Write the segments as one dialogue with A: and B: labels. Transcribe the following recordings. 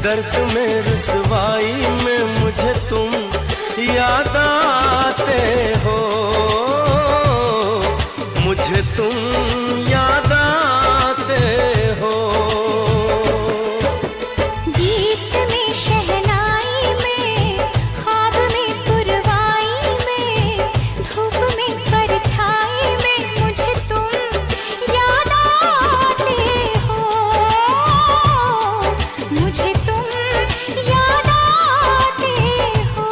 A: दर्द में रुसवाई में मुझे तुम याद आते हो, मुझे तुम याद आते हो।
B: गीत में शहनाई में, ख्वाब में पुरवाई में, धूप में परछाई में मुझे तुम याद आते हो, मुझे तुम याद आते हो।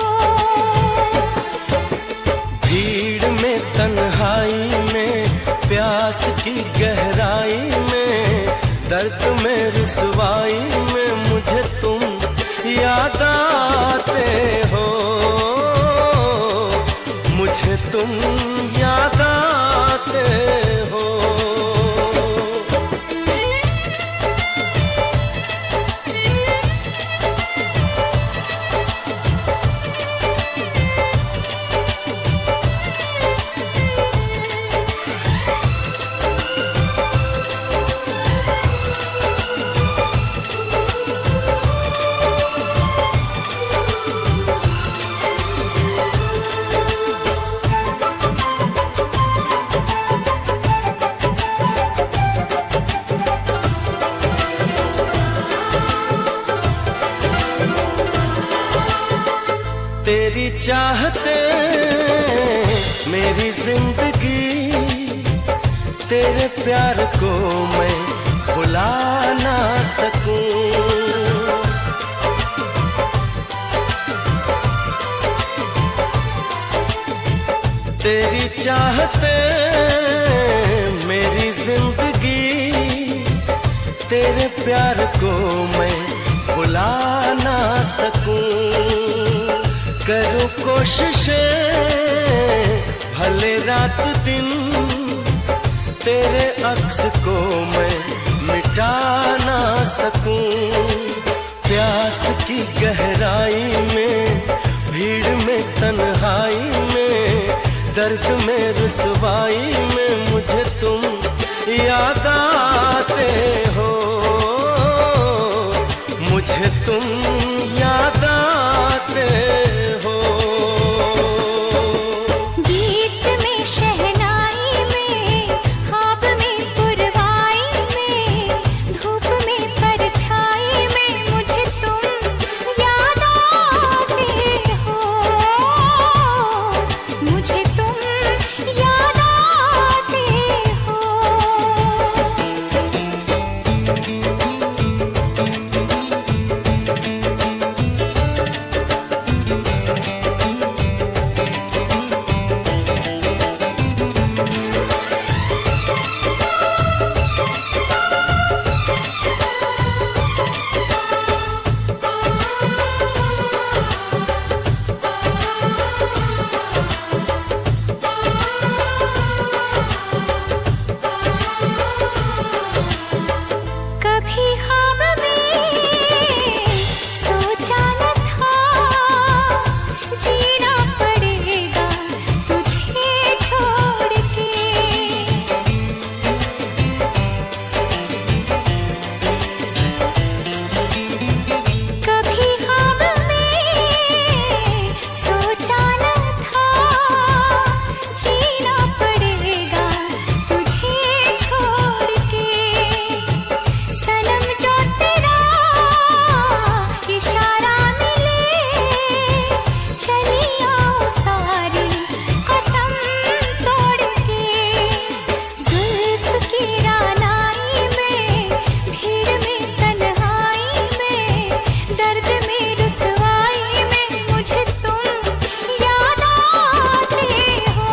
A: भीड़ में तन्हाई में, प्यास की गहराई में, दर्द में रुसवाई में मुझे तुम याद आते हो, मुझे तुम याद आते हो। तेरी चाहते मेरी जिंदगी, तेरे प्यार को मैं भुला ना सकूं। तेरी चाहते मेरी जिंदगी, तेरे प्यार को मैं भुला ना सकूं। करूं कोशिशें भले रात दिन, तेरे अक्स को मैं मिटा ना सकूं। प्यास की गहराई में, भीड़ में तन्हाई में, दर्द में रुसवाई में मुझे तुम याद आते हो, मुझे तुम याद आते हो।
B: गीत में शहनाई में, ख्वाब में पुरवाई में, धूप में परछाई में मुझे तुम याद आते हो, मुझे तुम याद आते हो। कभी ख्वाब में सोचा न था, जीना पड़ेगा तुझे छोड़ के। कभी ख्वाब में सोचा न था, जीना पड़ेगा तुझे छोड़ के। सनम जो तेरा इशारा मिले, चली आओ सारी कसम तोड़ के। जुल्फ की रानाई में, भीड़ में तन्हाई में, दर्द में रुसवाई में मुझे तुम याद आते हो,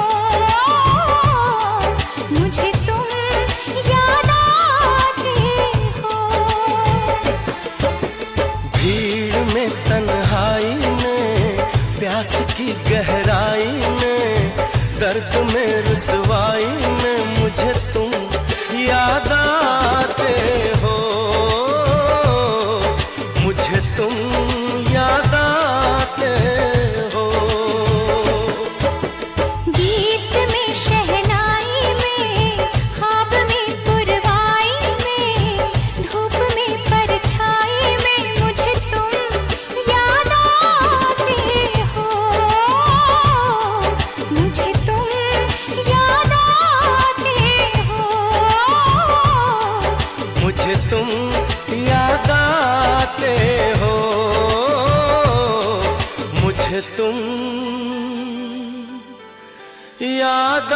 B: मुझे तुम याद आते हो।
A: भीड़ में तन्हाई में, प्यास की गहराई में, दर्द में रुसवाई में मुझे तुम याद आते हो, मुझे तुम याद आते हो।
B: गीत में शहनाई में, ख्वाब में पुरवाई में, धूप में परछाई में मुझे तुम
A: मुझे तुम याद